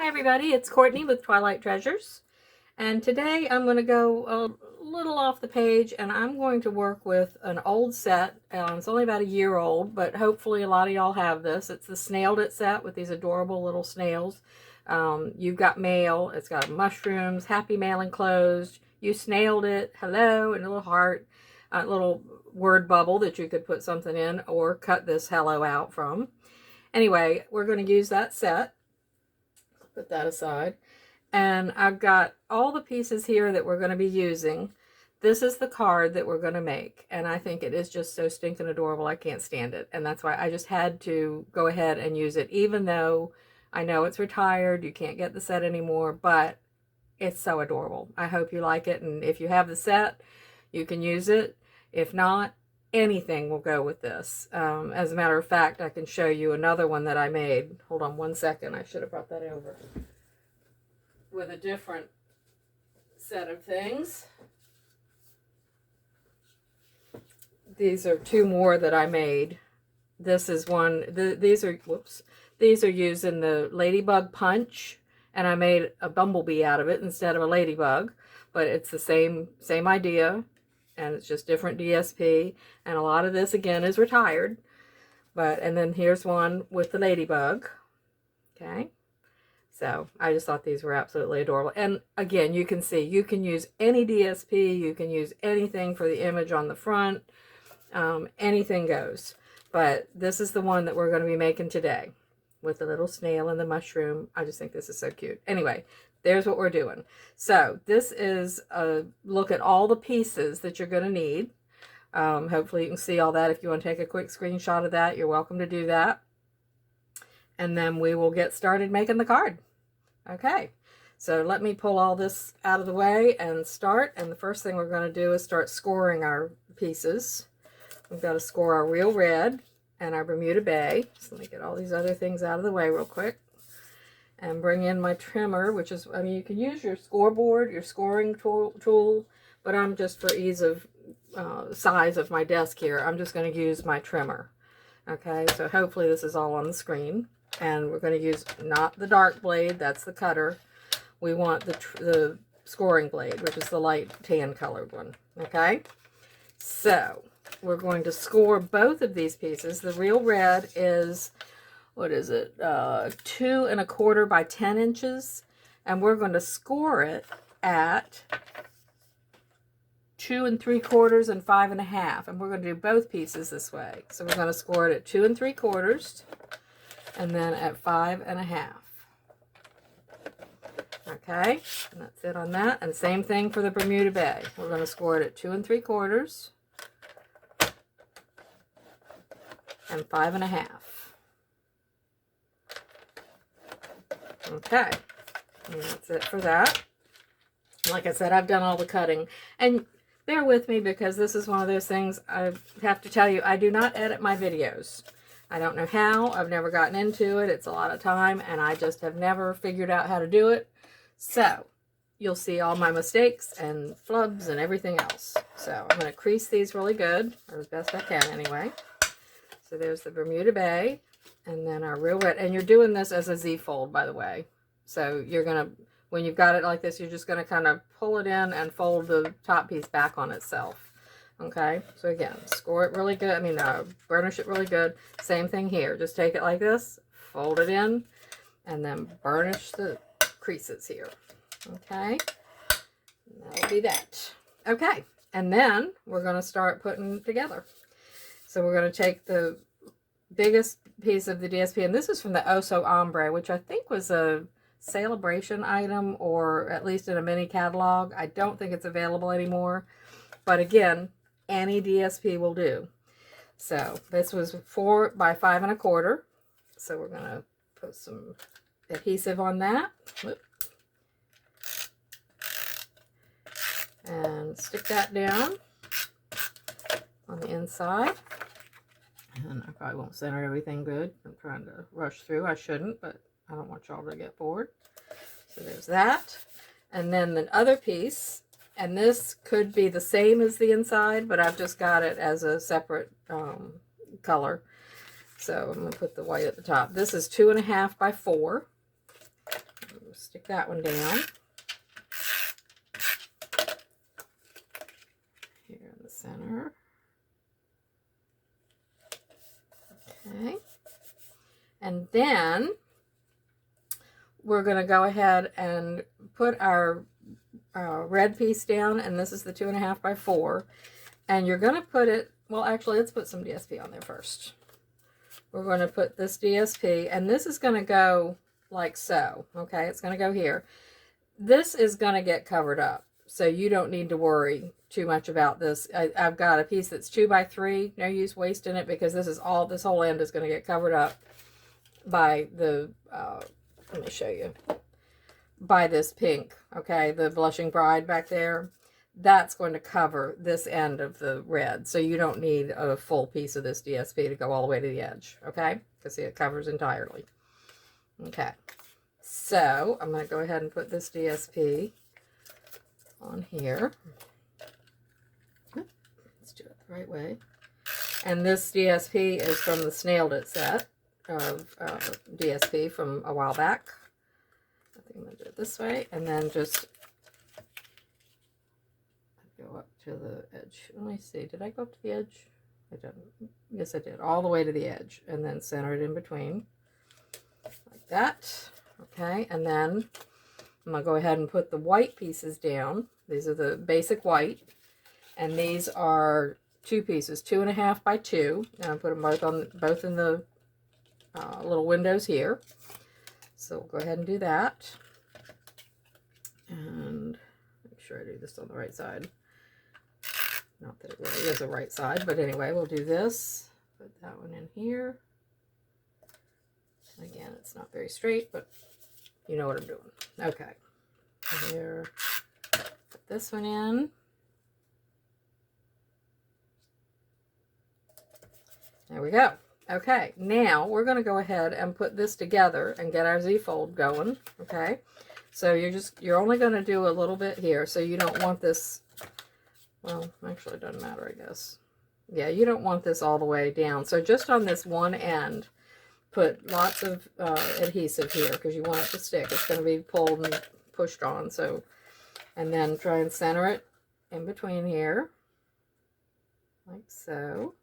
everybody, it's Courtney with Twilight Treasures, and today I'm going to go a little off the page and I'm going to work with an old set. It's only about a year old, but hopefully a lot of y'all have this. It's the Snailed It set with these adorable little snails. You've got mail, it's got mushrooms, happy mail enclosed, you snailed it, hello, and a little heart, a little word bubble that you could put something in or cut this hello out from. Anyway, we're going to use that set. Put that aside. And I've got all the pieces here that we're going to be using. This is the card that we're going to make. And I think it is just so stinking adorable. I can't stand it. And that's why I just had to go ahead and use it. Even though I know it's retired. You can't get the set anymore. But it's so adorable. I hope you like it. And if you have the set, you can use it. If not, anything will go with this. As a matter of fact, I can show you another one that I made. Hold on one second. I should have brought that over. With a different set of things. These are two more that I made. This is one. These are, whoops. These are using the ladybug punch. And I made a bumblebee out of it instead of a ladybug. But it's the same idea. And it's just different DSP, and a lot of this again is retired. And then here's one with the ladybug. Okay, so I just thought these were absolutely adorable. And again, you can see you can use any DSP, you can use anything for the image on the front. Anything goes. But this is the one that we're going to be making today with the little snail and the mushroom. I just think this is so cute. Anyway, there's what we're doing. So this is a look at all the pieces that you're going to need. Hopefully you can see all that. If you want to take a quick screenshot of that, you're welcome to do that. And then we will get started making the card. Okay, so let me pull all this out of the way and start. And the first thing we're going to do is start scoring our pieces. We've got to score our real red and our Bermuda Bay. So let me get all these other things out of the way real quick. And bring in my trimmer, which is, I mean, you can use your scoreboard, your scoring tool, but I'm just for ease of size of my desk here, I'm just going to use my trimmer. Okay, so hopefully this is all on the screen. And we're going to use not the dark blade, that's the cutter. We want the scoring blade, which is the light tan colored one. Okay, so we're going to score both of these pieces. The real red is, what is it, 2 1/4 by 10 inches, and we're going to score it at 2 3/4 and 5 1/2, and we're going to do both pieces this way. So we're going to score it at 2 3/4 and then at 5 1/2. Okay, and that's it on that. And same thing for the Bermuda Bay. We're going to score it at 2 3/4 and 5 1/2. Okay, and that's it for that. Like I said, I've done all the cutting. And bear with me because this is one of those things I have to tell you, I do not edit my videos. I don't know how. I've never gotten into it. It's a lot of time, and I just have never figured out how to do it. So, you'll see all my mistakes and flubs and everything else. So, I'm going to crease these really good, or as best I can anyway. So, there's the Bermuda Bay. And then our real red, and you're doing this as a Z fold, by the way. So you're going to, when you've got it like this, you're just going to kind of pull it in and fold the top piece back on itself. Okay, so again, score it really good. I mean, burnish it really good. Same thing here. Just take it like this, fold it in, and then burnish the creases here. Okay, and that'll be that. Okay, and then we're going to start putting together. So we're going to take the biggest piece of the DSP, and this is from the Oso Ombre, which I think was a celebration item, or at least in a mini catalog. I don't think it's available anymore, but again, any DSP will do. So this was 4 by 5 1/4. So we're going to put some adhesive on that. Whoop. And stick that down on the inside. And I probably won't center everything good. I'm trying to rush through. I shouldn't, but I don't want y'all to get bored. So there's that. And then the other piece, and this could be the same as the inside, but I've just got it as a separate color. So I'm going to put the white at the top. This is 2 1/2 by 4. stick that one down. Here in the center. Okay. And then we're going to go ahead and put our red piece down, and this is the 2.5 by 4. And you're going to put it, well, actually, let's put some DSP on there first. We're going to put this DSP, and this is going to go like so, okay? It's going to go here. This is going to get covered up, so you don't need to worry too much about this. I've got a piece that's 2 by 3, no use wasting it, because this whole end is going to get covered up by the, let me show you, by this pink, okay? The Blushing Bride back there. That's going to cover this end of the red. So you don't need a full piece of this DSP to go all the way to the edge, okay? Because see, it covers entirely. Okay. So I'm going to go ahead and put this DSP on here. Let's do it the right way. And this DSP is from the Snailed It set of DSP from a while back. I think I'm going to do it this way. And then just go up to the edge. Let me see. Did I go up to the edge? I didn't. Yes, I did. All the way to the edge. And then center it in between. Like that. Okay. And then I'm going to go ahead and put the white pieces down. These are the basic white. And these are 2 pieces. 2.5 by 2. And I put them both in the little windows here. So we'll go ahead and do that. And make sure I do this on the right side. Not that it really is a right side, but anyway, we'll do this. Put that one in here. Again, it's not very straight, but you know what I'm doing. Okay. Here, put this one in. There we go. Okay, now we're going to go ahead and put this together and get our Z-fold going. Okay, so you're only going to do a little bit here, so you don't want this. Well, actually, it doesn't matter, I guess. Yeah, you don't want this all the way down. So just on this one end, put lots of adhesive here because you want it to stick. It's going to be pulled and pushed on. So, and then try and center it in between here, like so.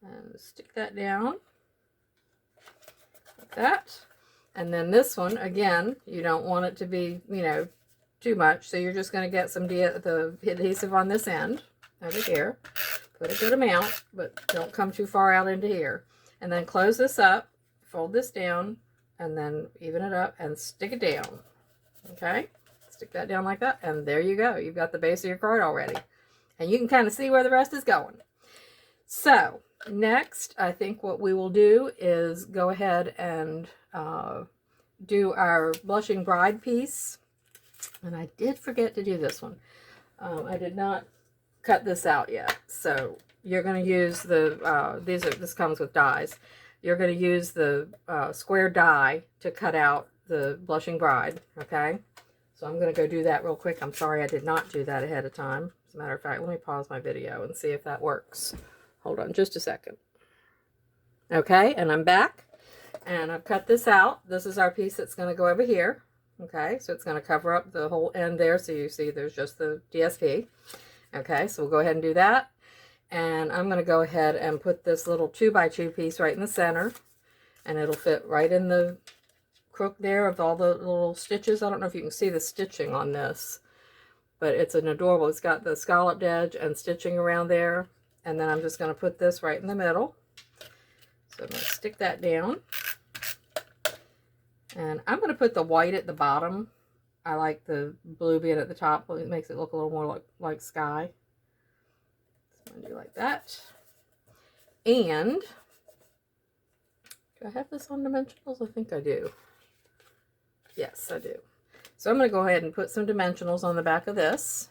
And stick that down like that. And then this one, again, you don't want it to be, you know, too much, so you're just going to get some the adhesive on this end over here. Put a good amount, but don't come too far out into here. And then close this up, fold this down, and then even it up and stick it down. Okay, stick that down like that, and there you go. You've got the base of your card already, and you can kind of see where the rest is going. So next, I think what we will do is go ahead and do our Blushing Bride piece. And I did forget to do this one. I did not cut this out yet. So you're going to use the, this comes with dies. You're going to use the square die to cut out the Blushing Bride. Okay. So I'm going to go do that real quick. I'm sorry I did not do that ahead of time. As a matter of fact, let me pause my video and see if that works. Hold on just a second. Okay. And I'm back. And I've cut this out. This is our piece that's going to go over here. Okay, so it's going to cover up the whole end there, so you see there's just the DSP. Okay, so we'll go ahead and do that. And I'm going to go ahead and put this little 2 by 2 piece right in the center. And it'll fit right in the crook there of all the little stitches. I don't know if you can see the stitching on this, but it's an adorable. It's got the scalloped edge and stitching around there. And then I'm just going to put this right in the middle. So I'm going to stick that down. And I'm going to put the white at the bottom. I like the blue being at the top. It makes it look a little more like sky. So I'm going to do like that. And do I have this on dimensionals? I think I do. Yes, I do. So I'm going to go ahead and put some dimensionals on the back of this.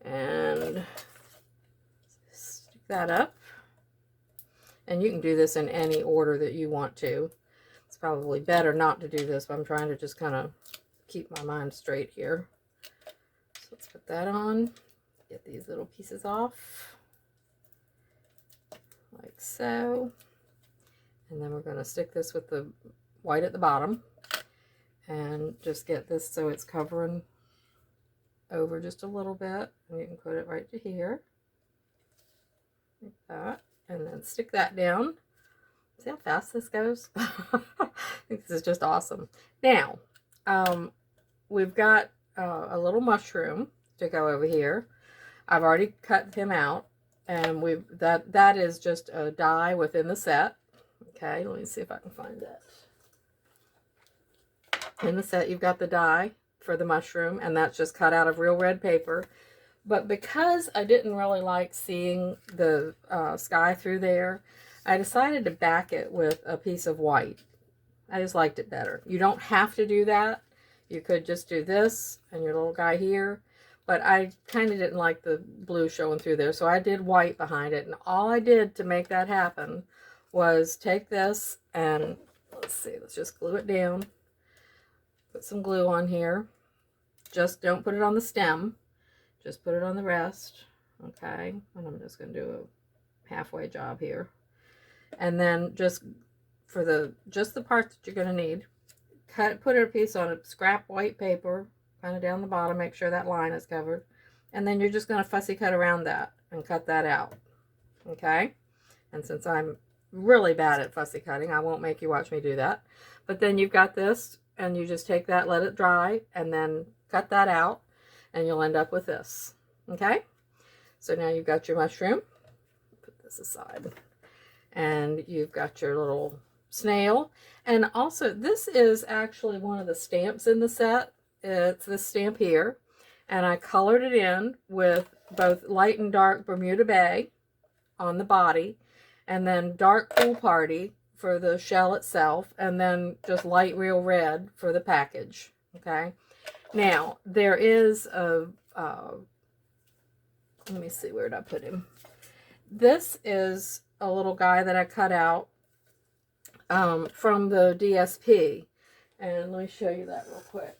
And stick that up. And you can do this in any order that you want to. It's probably better not to do this, but I'm trying to just kind of keep my mind straight here. So let's put that on. Get these little pieces off. Like so. And then we're going to stick this with the white at the bottom and just get this so it's covering over just a little bit. And you can put it right to here, like that, and then stick that down. See how fast this goes? I think this is just awesome. Now, we've got a little mushroom to go over here. I've already cut him out, and that is just a die within the set. Okay, let me see if I can find it. In the set, you've got the die for the mushroom, and that's just cut out of real red paper. But because I didn't really like seeing the sky through there, I decided to back it with a piece of white. I just liked it better. You don't have to do that. You could just do this and your little guy here. But I kind of didn't like the blue showing through there, so I did white behind it. And all I did to make that happen was take this and, let's see, let's just glue it down. Put some glue on here. Just don't put it on the stem. Just put it on the rest. Okay, and I'm just going to do a halfway job here. And then just for the parts that you're going to need, put a piece on a scrap white paper, kind of down the bottom, make sure that line is covered. And then you're just going to fussy cut around that and cut that out. Okay? And since I'm really bad at fussy cutting, I won't make you watch me do that. But then you've got this, and you just take that, let it dry, and then cut that out, and you'll end up with this. Okay? So now you've got your mushroom. Put this aside. And you've got your little snail. And also, this is actually one of the stamps in the set. It's this stamp here. And I colored it in with both light and dark Bermuda Bay on the body. And then dark Pool Party for the shell itself. And then just light real red for the package. Okay. Now, there is a... let me see, where did I put him? This is a little guy that I cut out from the DSP. And let me show you that real quick.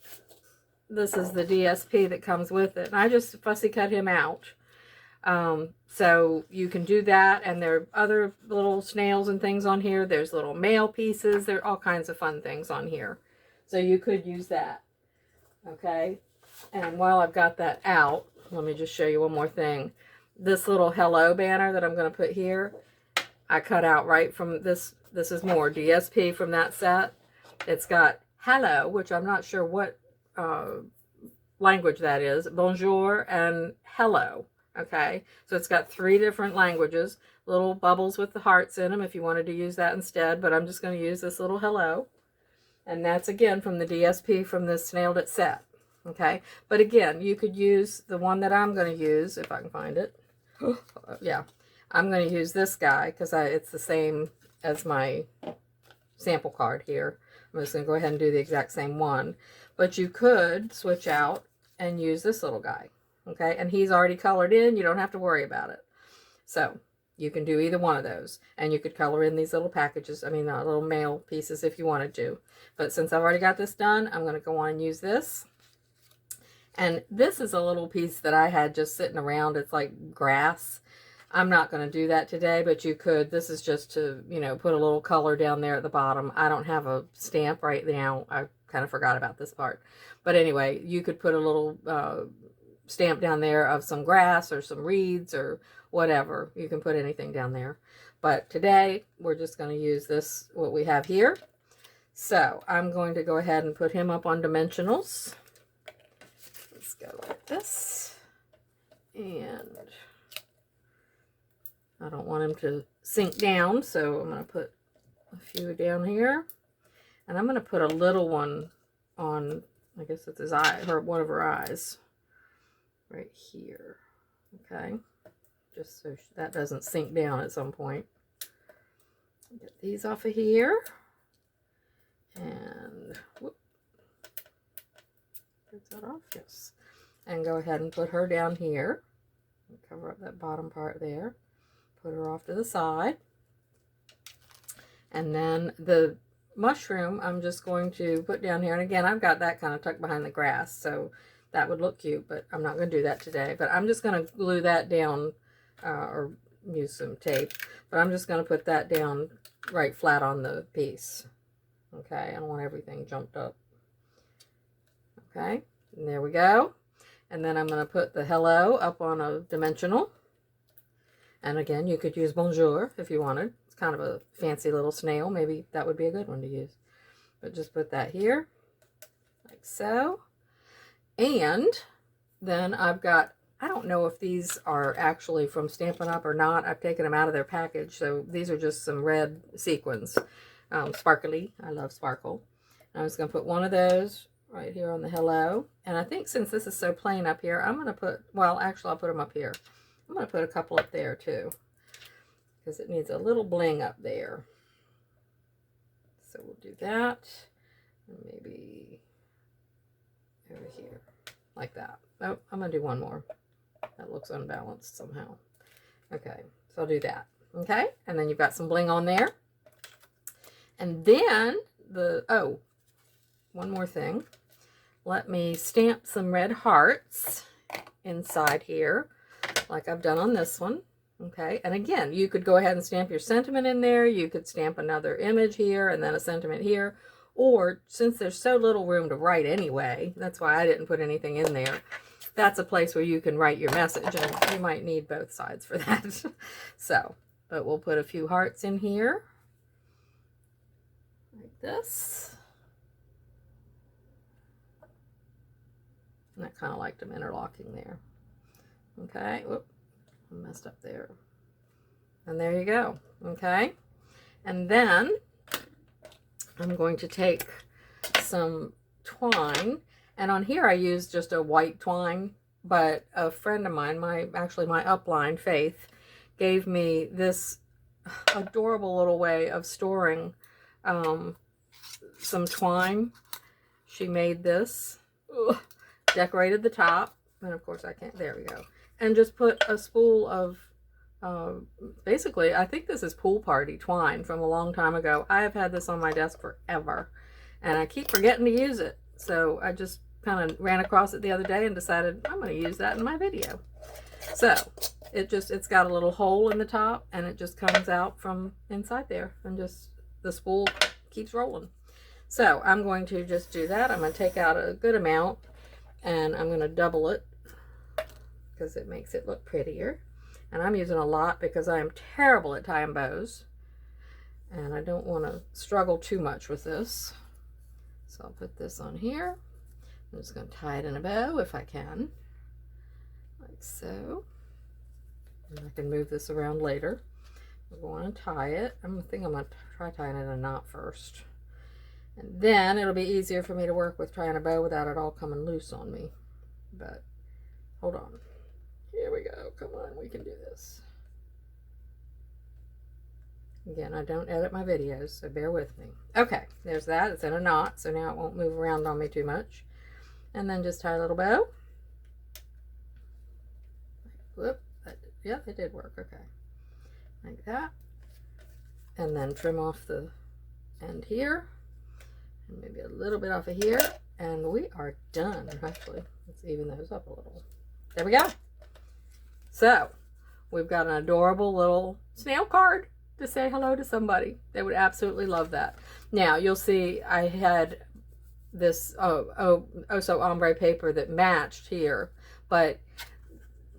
This is the DSP that comes with it. And I just fussy cut him out. So you can do that. And there are other little snails and things on here. There's little mail pieces. There are all kinds of fun things on here. So you could use that. Okay. And while I've got that out, let me just show you one more thing. This little hello banner that I'm going to put here, I cut out right from this. This is more DSP from that set. It's got hello, which I'm not sure what language that is. Bonjour and hello. Okay. So it's got 3 different languages. Little bubbles with the hearts in them if you wanted to use that instead. But I'm just going to use this little hello. And that's again from the DSP from this Snailed It set. Okay. But again, you could use the one that I'm going to use if I can find it. Yeah. I'm going to use this guy because it's the same as my sample card here. I'm just going to go ahead and do the exact same one. But you could switch out and use this little guy. Okay, and he's already colored in. You don't have to worry about it. So you can do either one of those. And you could color in these little packages. I mean, little mail pieces if you wanted to. But since I've already got this done, I'm going to go on and use this. And this is a little piece that I had just sitting around. It's like grass. I'm not going to do that today, but you could. This is just to, you know, put a little color down there at the bottom. I don't have a stamp right now. I kind of forgot about this part. But anyway, you could put a little stamp down there of some grass or some reeds or whatever. You can put anything down there. But today, we're just going to use this, what we have here. So, I'm going to go ahead and put him up on dimensionals. Let's go like this. And I don't want him to sink down, so I'm going to put a few down here. And I'm going to put a little one on, I guess it's his eye, or one of her eyes, right here. Okay, just so that doesn't sink down at some point. Get these off of here. And, whoop. Get that off, yes. And go ahead and put her down here. Cover up that bottom part there. Put her off to the side. And then the mushroom I'm just going to put down here. And again, I've got that kind of tucked behind the grass, so that would look cute, but I'm not going to do that today. But I'm just going to glue that down or use some tape. But I'm just going to put that down right flat on the piece. Okay, I don't want everything jumped up. Okay, and there we go. And then I'm going to put the hello up on a dimensional. And again, you could use bonjour if you wanted. It's kind of a fancy little snail. Maybe that would be a good one to use. But just put that here, like so. And then I've got, I don't know if these are actually from Stampin' Up! Or not. I've taken them out of their package. So these are just some red sequins. Sparkly. I love sparkle. I'm just going to put one of those right here on the hello. And I think since this is so plain up here, I'm going to put, well, actually I'll put them up here. I'm going to put a couple up there too, because it needs a little bling up there. So we'll do that. And maybe over here, like that. Oh, I'm going to do one more. That looks unbalanced somehow. Okay, so I'll do that. Okay, and then you've got some bling on there. And then oh, one more thing. Let me stamp some red hearts inside here, like I've done on this one. Okay, and again, you could go ahead and stamp your sentiment in there. You could stamp another image here and then a sentiment here. Or since there's so little room to write anyway, that's why I didn't put anything in there. That's a place where you can write your message, and you might need both sides for that. So, but we'll put a few hearts in here, like this. And I kind of liked them interlocking there. Okay, whoop, I messed up there. And there you go, okay? And then I'm going to take some twine, and on here I used just a white twine, but a friend of mine, actually my upline, Faith, gave me this adorable little way of storing some twine. She made this. Ugh. Decorated the top, and of course I can't, there we go, and just put a spool of basically, I think this is pool party twine from a long time ago. I have had this on my desk forever, and I keep forgetting to use it, so I just kind of ran across it the other day and decided I'm going to use that in my video. So it's got a little hole in the top, and it just comes out from inside there, and just the spool keeps rolling. So I'm going to just do that. I'm going to take out a good amount, and I'm going to double it because it makes it look prettier. And I'm using a lot because I am terrible at tying bows, and I don't want to struggle too much with this. So I'll put this on here. I'm just going to tie it in a bow if I can, like so. And I can move this around later. We're going to tie it. I think I'm going to try tying it in a knot first. And then it'll be easier for me to work with trying a bow without it all coming loose on me. But hold on. Here we go. Come on, we can do this. Again, I don't edit my videos, so bear with me. Okay, there's that. It's in a knot, so now it won't move around on me too much. And then just tie a little bow. Whoop. Yeah, it did work. Okay. Like that. And then trim off the end here. And maybe a little bit off of here, and we are done. Actually, let's even those up a little. There we go. So we've got an adorable little snail card to say hello to somebody. They would absolutely love that. Now you'll see I had this so ombre paper that matched here, but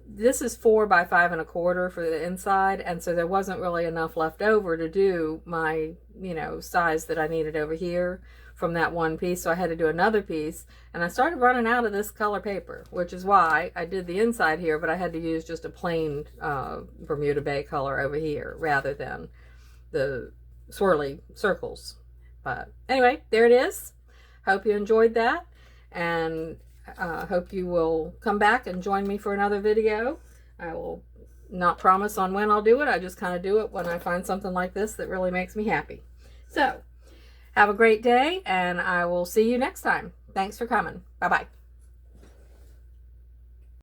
this is 4 by 5 1/4 for the inside, and so there wasn't really enough left over to do my, you know, size that I needed over here from that one piece. So I had to do another piece, and I started running out of this color paper, which is why I did the inside here, but I had to use just a plain Bermuda Bay color over here rather than the swirly circles. But anyway, there it is. Hope you enjoyed that, and hope you will come back and join me for another video. I will not promise on when I'll do it. I just kind of do it when I find something like this that really makes me happy. So have a great day, and I will see you next time. Thanks for coming. Bye-bye.